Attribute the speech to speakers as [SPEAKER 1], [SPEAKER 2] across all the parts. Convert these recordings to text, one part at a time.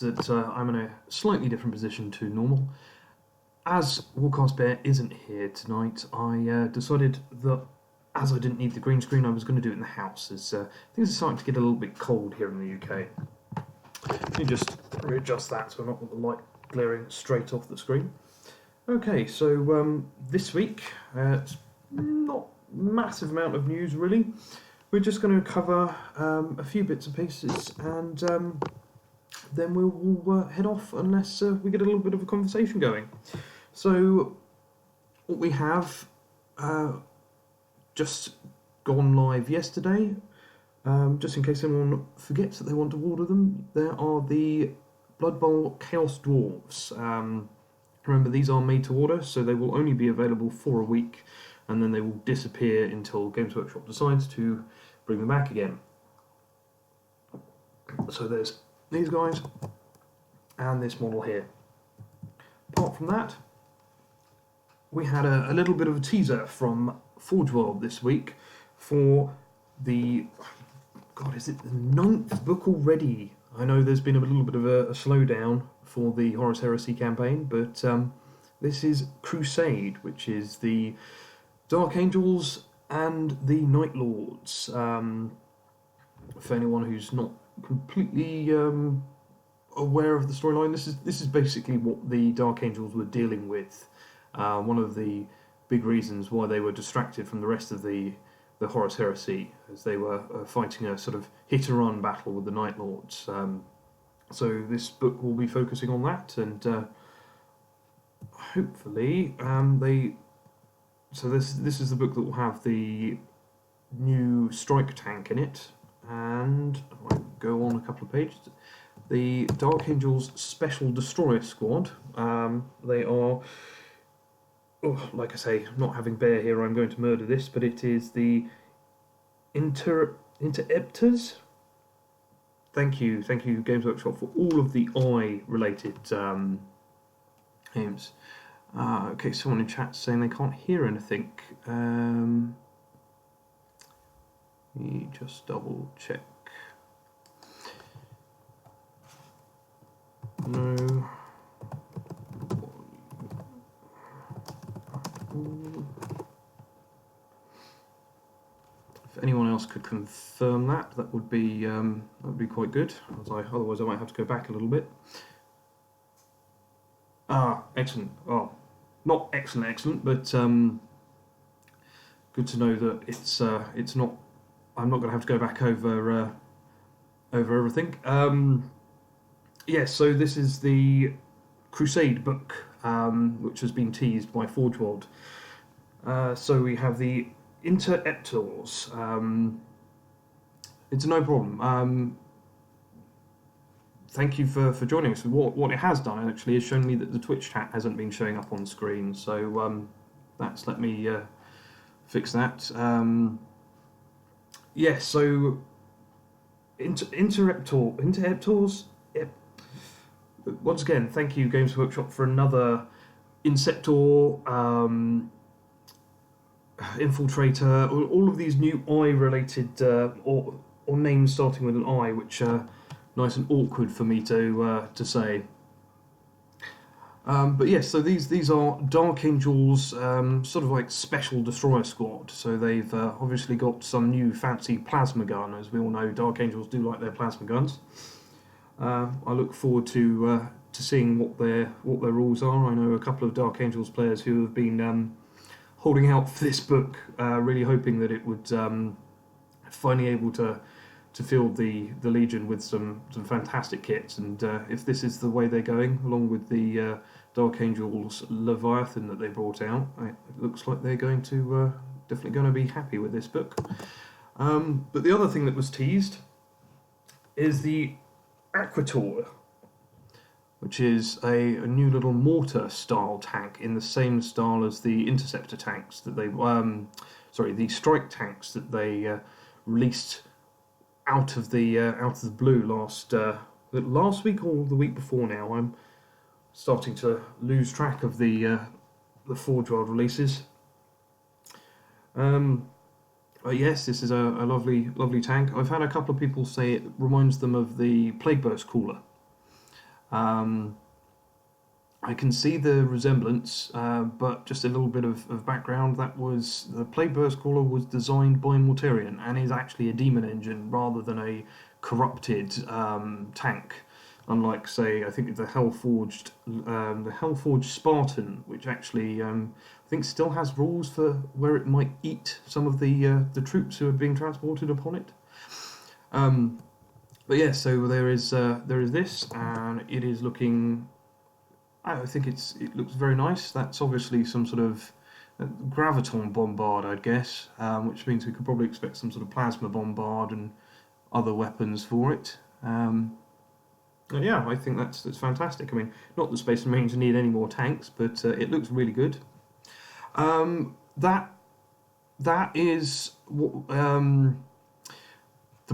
[SPEAKER 1] that I'm in a slightly different position to normal. As Warcast Bear isn't here tonight, I decided that as I didn't need the green screen, I was going to do it in the house, as things are starting to get a little bit cold here in the UK. Let me just readjust that so I'm not got the light glaring straight off the screen. Okay, so this week, it's not a massive amount of news really. We're just going to cover a few bits and pieces, and then we'll head off unless we get a little bit of a conversation going. So, what we have just gone live yesterday, just in case anyone forgets that they want to order them, there are the Blood Bowl Chaos Dwarves. Remember, these are made to order, so they will only be available for a week, and then they will disappear until Games Workshop decides to bring them back again. So there's these guys, and this model here. Apart from that, we had a little bit of a teaser from Forgeworlds this week for the, God, is it the 9th book already? I know there's been a little bit of a slowdown for the Horus Heresy campaign, but this is Crusade, which is the Dark Angels and the Night Lords. For anyone who's not completely aware of the storyline, this is basically what the Dark Angels were dealing with. One of the big reasons why they were distracted from the rest of the Horus Heresy, as they were fighting a sort of hit-and-run battle with the Night Lords. So this book will be focusing on that, and hopefully So this is the book that will have the new strike tank in it, and I might go on a couple of pages. The Dark Angels Special Destroyer Squad. They are, like I say, not having Bear here, I'm going to murder this, but it is the Interceptors. Thank you, Games Workshop, for all of the eye-related names. Okay, someone in chat saying they can't hear anything. Let me just double check. No. If anyone else could confirm that, that would be quite good. Otherwise, I might have to go back a little bit. Excellent. Oh, not excellent, but good to know that it's not. I'm not going to have to go back over everything. Yes, so this is the Crusade book, which has been teased by Forgeworlds. So we have the Interceptors. It's no problem. Thank you for joining us. What it has done actually is shown me that the Twitch chat hasn't been showing up on screen, so that's let me fix that. Yes, so Interceptors. Yep. Once again, thank you, Games Workshop, for another Inceptor, Infiltrator, all of these new eye-related or names starting with an I, which are nice and awkward for me to say. But yes, so these are Dark Angels, sort of like Special Destroyer Squad. So they've obviously got some new fancy plasma gun. As we all know, Dark Angels do like their plasma guns. I look forward to seeing what their rules are. I know a couple of Dark Angels players who have been holding out for this book, really hoping that it would finally able to field the Legion with some fantastic kits. And if this is the way they're going, along with the Dark Angels Leviathan that they brought out, it looks like they're going to definitely going to be happy with this book. But the other thing that was teased is the Aquator, which is a new little mortar style tank in the same style as the interceptor tanks that they the strike tanks that they released out of the blue last week or the week before. Now I'm starting to lose track of the Forgeworlds releases. Yes, this is a lovely tank. I've had a couple of people say it reminds them of the Plague Burst cooler. I can see the resemblance, but just a little bit of background. That was the Plague Burst Crawler was designed by Mortarion and is actually a demon engine rather than a corrupted tank. Unlike, say, I think the Hellforged Spartan, which actually I think still has rules for where it might eat some of the troops who are being transported upon it. But yeah, so there is this, and it is looking. I think it looks very nice. That's obviously some sort of graviton bombard, I'd guess, which means we could probably expect some sort of plasma bombard and other weapons for it. Yeah, I think that's fantastic. I mean, not that Space Marines need any more tanks, but it looks really good. That is what the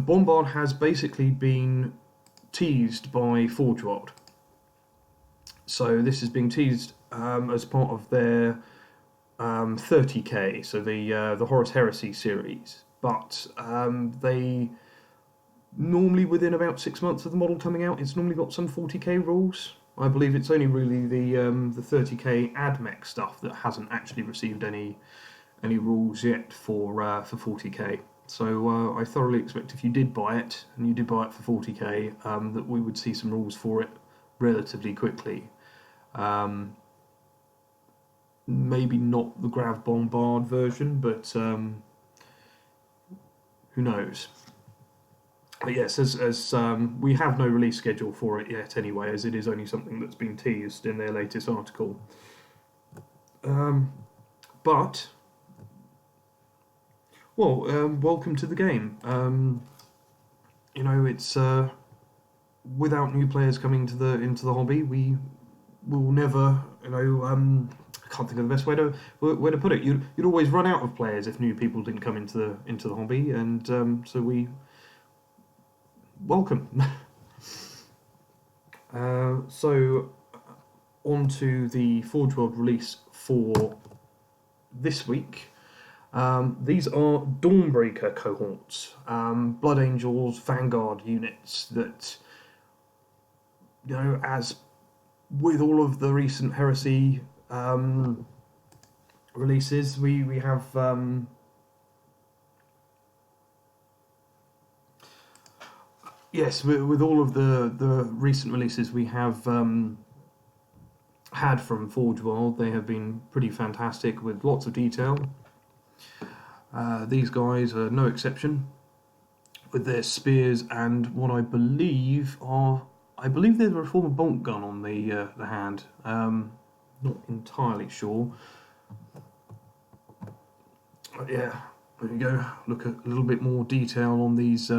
[SPEAKER 1] bombard has basically been teased by Forgeworld. So this is being teased as part of their 30k, so the Horus Heresy series. But they normally within about 6 months of the model coming out, it's normally got some 40k rules. I believe it's only really the 30k AdMech stuff that hasn't actually received any rules yet for 40k. So I thoroughly expect if you did buy it, and you did buy it for 40k, that we would see some rules for it relatively quickly. Maybe not the Grav Bombard version, but who knows? But yes, as we have no release schedule for it yet anyway, as it is only something that's been teased in their latest article. But welcome to the game. You know, it's without new players coming into the hobby, we will never, you know, I can't think of the best way to put it. You'd always run out of players if new people didn't come into the hobby, and so we welcome. So on to the Forgeworld release for this week. These are Dawnbreaker cohorts, Blood Angels Vanguard units that, you know, as with all of the recent Heresy releases, we have yes, with all of the recent releases we have had from Forgeworld, they have been pretty fantastic with lots of detail. These guys are no exception, with their spears and what I believe there's a Reformer bolt gun on the hand. Not entirely sure. But yeah, there you go. Look at a little bit more detail on these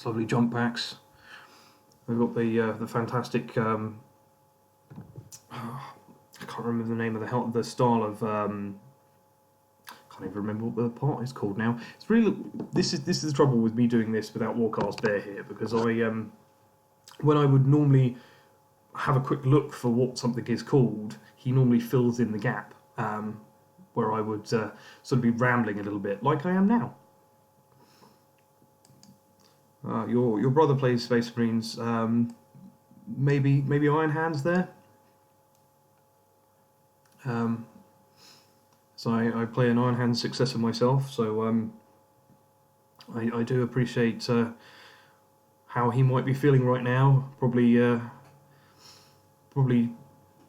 [SPEAKER 1] lovely jump packs. They've got the fantastic. I can't remember the name of the style of. Can't even remember what the part is called now. It's really this is the trouble with me doing this without Warcast Bear here, because I when I would normally have a quick look for what something is called, he normally fills in the gap where I would sort of be rambling a little bit, like I am now. Your brother plays Space Marines. Maybe Iron Hands there. So I play an Iron Hands successor myself, so I do appreciate how he might be feeling right now. Probably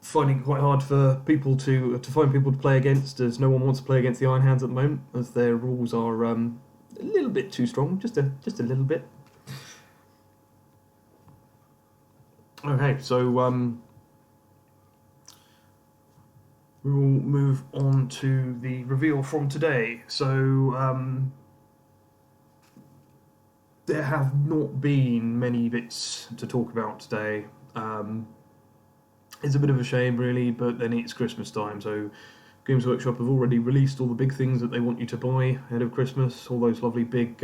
[SPEAKER 1] finding it quite hard for people to find people to play against, as no one wants to play against the Iron Hands at the moment, as their rules are a little bit too strong, just a little bit. Okay, so we will move on to the reveal from today. So there have not been many bits to talk about today. It's a bit of a shame, really, but then it's Christmas time, so Games Workshop have already released all the big things that they want you to buy ahead of Christmas, all those lovely big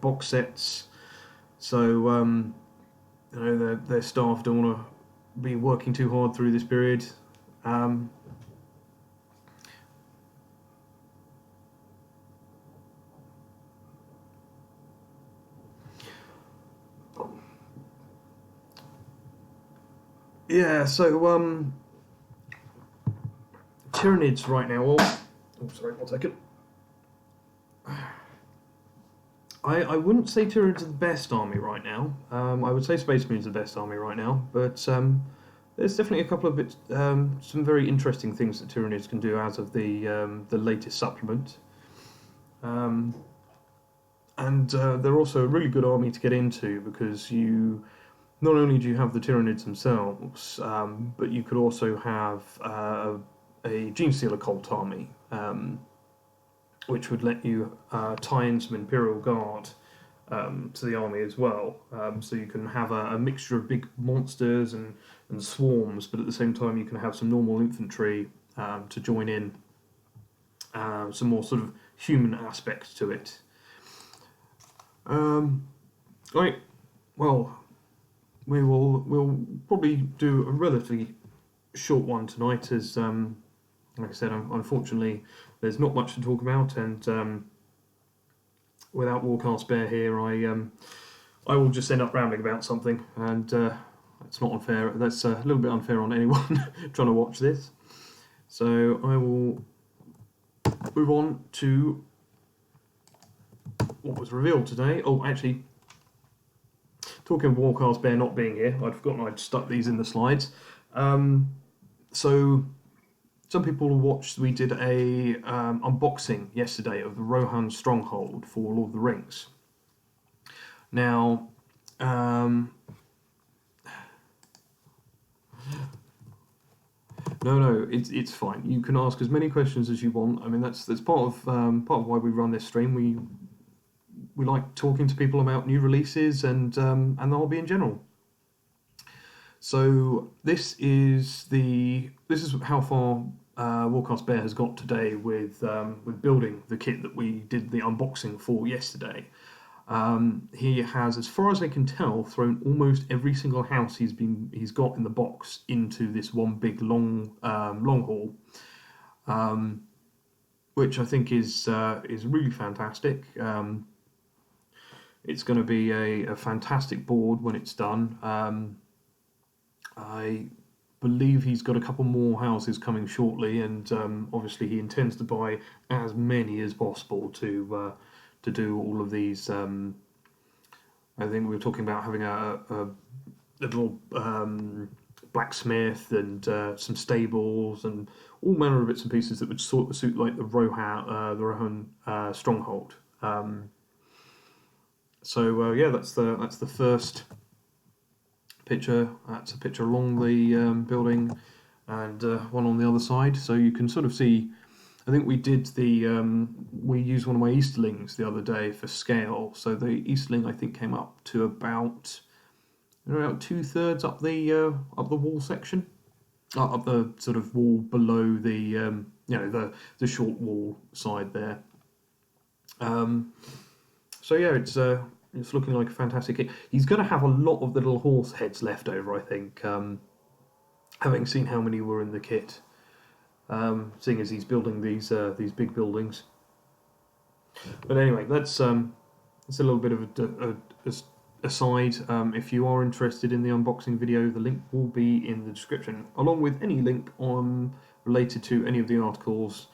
[SPEAKER 1] box sets. So you know, their staff don't want to be working too hard through this period. Yeah, so Tyranids right now. Oh, sorry, 1 second. I wouldn't say Tyranids are the best army right now. I would say Space Marines are the best army right now, but there's definitely a couple of bits, some very interesting things that Tyranids can do out of the latest supplement. And they're also a really good army to get into because you not only do you have the Tyranids themselves, but you could also have a Genestealer cult army, which would let you tie in some Imperial Guard to the army as well. So you can have a mixture of big monsters and swarms, but at the same time you can have some normal infantry to join in, some more sort of human aspects to it. Right, well, we'll probably do a relatively short one tonight, as like I said, unfortunately there's not much to talk about, and without Warcast Bear here, I will just end up rambling about something, and it's not unfair. That's a little bit unfair on anyone trying to watch this. So I will move on to what was revealed today. Oh, actually, talking of Warcast Bear not being here, I'd forgotten I'd stuck these in the slides. So some people watched, we did a unboxing yesterday of the Rohan Stronghold for Lord of the Rings. Now, no, it's fine. You can ask as many questions as you want. I mean, that's part of why we run this stream. We like talking to people about new releases and the hobby in general. So this is how far Warcast Bear has got today with building the kit that we did the unboxing for yesterday. He has, as far as I can tell, thrown almost every single house he's got in the box into this one big long haul, which I think is really fantastic. It's going to be a fantastic board when it's done. I believe he's got a couple more houses coming shortly, and obviously he intends to buy as many as possible to do all of these. I think we were talking about having a little blacksmith and some stables and all manner of bits and pieces that would sort of suit like the Rohan stronghold. Yeah, that's the first picture. That's a picture along the building, and one on the other side. So you can sort of see. I think we did we used one of my Easterlings the other day for scale. So the Easterling I think came up to about 2/3 up the wall section, up the sort of wall below the the short wall side there. So yeah, it's looking like a fantastic kit. He's going to have a lot of the little horse heads left over, I think, having seen how many were in the kit. Seeing as he's building these big buildings. But anyway, that's a little bit of a aside. If you are interested in the unboxing video, the link will be in the description, along with any link related to any of the articles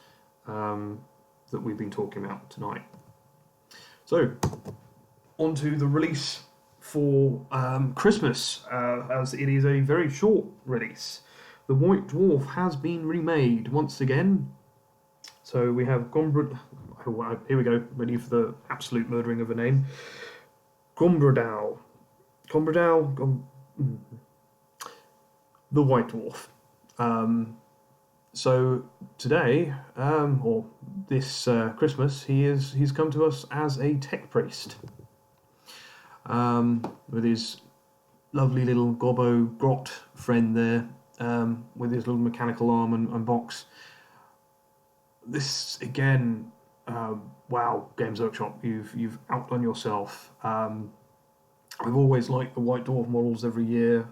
[SPEAKER 1] that we've been talking about tonight. So, on to the release for Christmas, as it is a very short release. The White Dwarf has been remade once again. So we have here we go, ready for the absolute murdering of a name. The White Dwarf. So today, or this Christmas, he's come to us as a tech priest, with his lovely little gobbo grot friend there, with his little mechanical arm and box. This again, wow, Games Workshop, you've outdone yourself. I've always liked the White Dwarf models every year.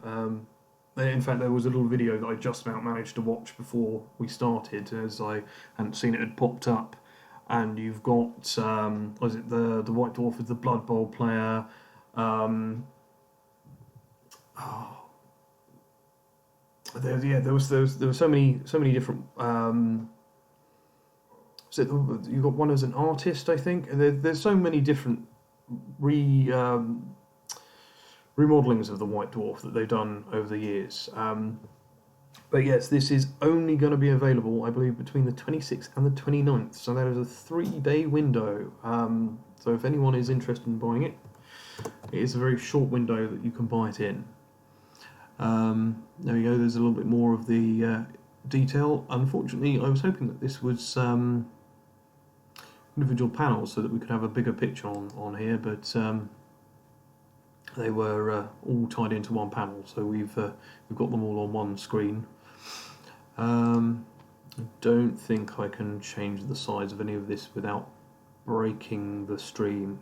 [SPEAKER 1] In fact, there was a little video that I just about managed to watch before we started, as I hadn't seen it had popped up. And you've got, was it the White Dwarf with the Blood Bowl player? there were so many different. So you got one as an artist, I think. And there's so many different remodelings of the White Dwarf that they've done over the years. But yes, this is only going to be available, I believe, between the 26th and the 29th. So that is a 3-day window. So if anyone is interested in buying it, it is a very short window that you can buy it in. There we go, there's a little bit more of the detail. Unfortunately, I was hoping that this was individual panels so that we could have a bigger picture on here, but they were all tied into one panel, so we've got them all on one screen. I don't think I can change the size of any of this without breaking the stream.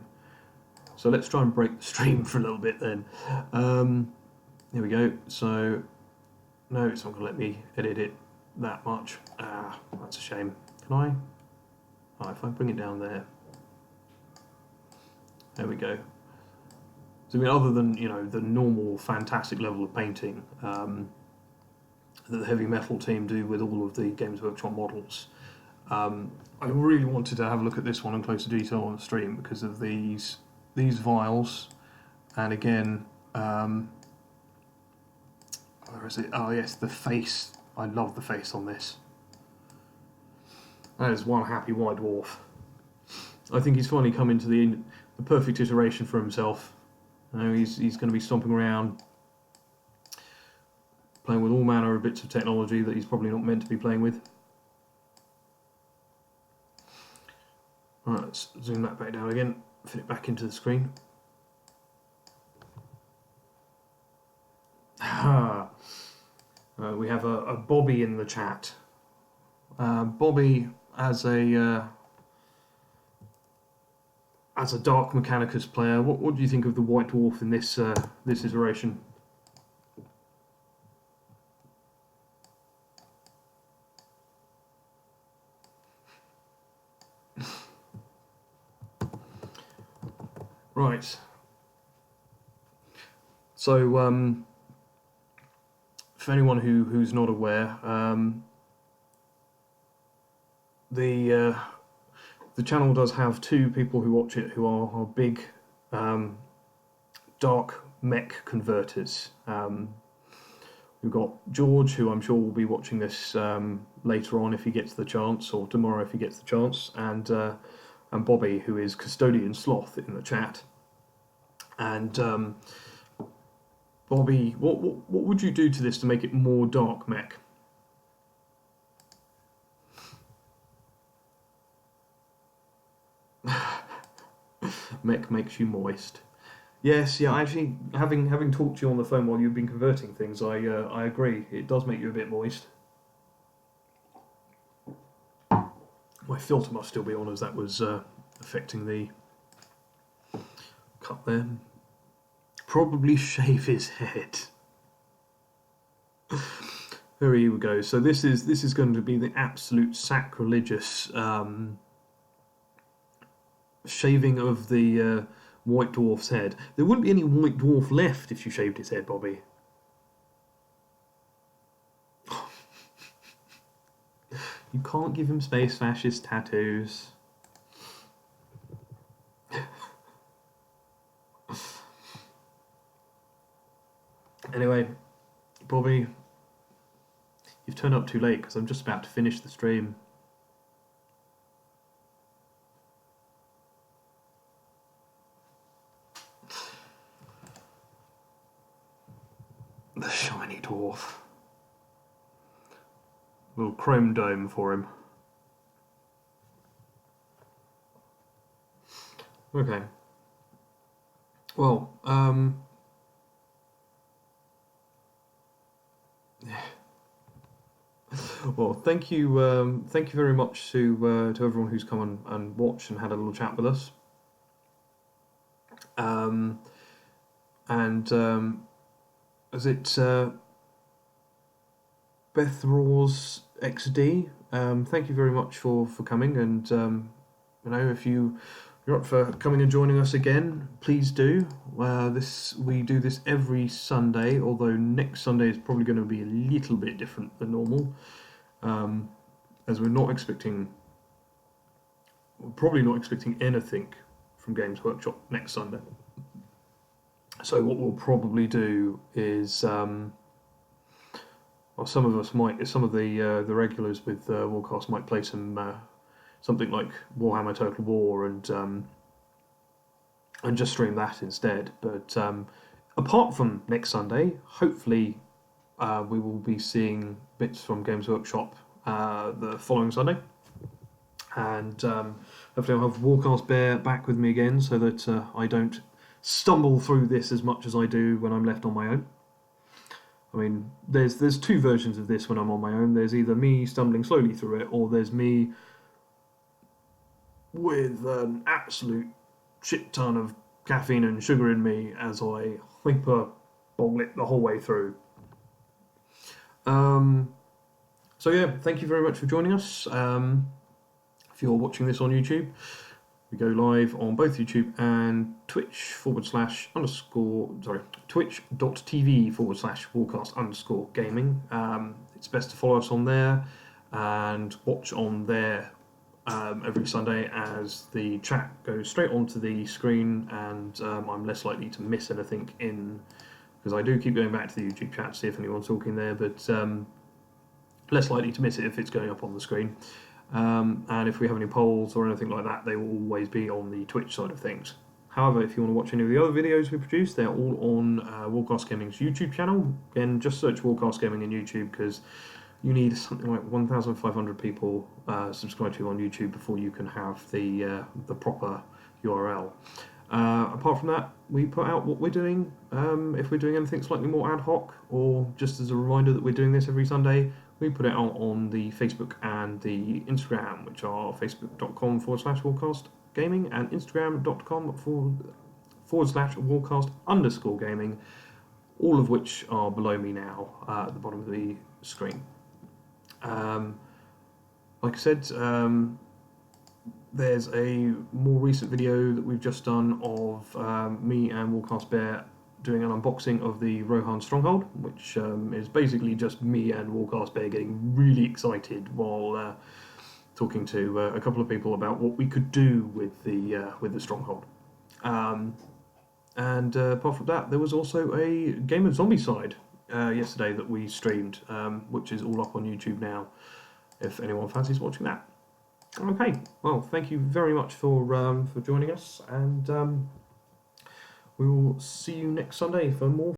[SPEAKER 1] So let's try and break the stream for a little bit then. Here we go. So no, it's not going to let me edit it that much. That's a shame. Can I? Oh, if I bring it down there. There we go. So I mean, other than the normal fantastic level of painting that the heavy metal team do with all of the Games Workshop models, I really wanted to have a look at this one in closer detail on the stream because of these vials, and again, where is it? Oh yes, the face. I love the face on this. That is one happy White Dwarf. I think he's finally come into the perfect iteration for himself. He's going to be stomping around, playing with all manner of bits of technology that he's probably not meant to be playing with. Alright, let's zoom that back down again, fit it back into the screen. We have a Bobby in the chat. Bobby, as a Dark Mechanicus player, what do you think of the White Dwarf in this iteration? Right. So, for anyone who's not aware, the channel does have two people who watch it who are big dark mech converters. We've got George, who I'm sure will be watching this later on if he gets the chance, or tomorrow if he gets the chance, and Bobby, who is Custodian Sloth in the chat. And Bobby, what would you do to this to make it more dark mech? Mech makes you moist. Yes, yeah. Actually, having talked to you on the phone while you've been converting things, I agree. It does make you a bit moist. My filter must still be on, as that was affecting the cut there. Probably shave his head. There you go. So this is going to be the absolute sacrilegious shaving of the White Dwarf's head. There wouldn't be any White Dwarf left if you shaved his head, Bobby. You can't give him space fascist tattoos. Anyway, Bobby, you've turned up too late because I'm just about to finish the stream. The shiny dwarf. Little chrome dome for him. Okay. Well, well, thank you very much to everyone who's come and watched and had a little chat with us. Is it Beth Raws XD? Thank you very much for coming, and if you you're up for coming and joining us again, please do. We do this every Sunday, although next Sunday is probably going to be a little bit different than normal, as we're probably not expecting anything from Games Workshop next Sunday. So what we'll probably do is, some of the regulars with Warcast might play something like Warhammer Total War and just stream that instead. But apart from next Sunday, hopefully we will be seeing bits from Games Workshop the following Sunday. And hopefully I'll have Warcast Bear back with me again so that I don't stumble through this as much as I do when I'm left on my own. I mean, there's two versions of this when I'm on my own. There's either me stumbling slowly through it, or there's me with an absolute shit ton of caffeine and sugar in me as I hyper boggle it the whole way through. So yeah, thank you very much for joining us. If you're watching this on YouTube, we go live on both YouTube and twitch.tv/Warcast_gaming. It's best to follow us on there and watch on there every Sunday as the chat goes straight onto the screen, and I'm less likely to miss anything because I do keep going back to the YouTube chat to see if anyone's talking there, but less likely to miss it if it's going up on the screen. And if we have any polls or anything like that, they will always be on the Twitch side of things. However, if you want to watch any of the other videos we produce, they're all on Warcast Gaming's YouTube channel. Again, just search Warcast Gaming in YouTube, because you need something like 1,500 people subscribed to you on YouTube before you can have the proper URL. Apart from that, we put out what we're doing. If we're doing anything slightly more ad hoc, or just as a reminder that we're doing this every Sunday, we put it out on the Facebook and the Instagram, which are facebook.com/Warcast Gaming and Instagram.com/Warcast_gaming, all of which are below me now at the bottom of the screen. Like I said, there's a more recent video that we've just done of me and Warcast Bear doing an unboxing of the Rohan Stronghold, which is basically just me and Warcast Bear getting really excited while talking to a couple of people about what we could do with the Stronghold. And apart from that, there was also a Game of Zombicide yesterday that we streamed, which is all up on YouTube now, if anyone fancies watching that. Okay, well, thank you very much for joining us, and we will see you next Sunday for more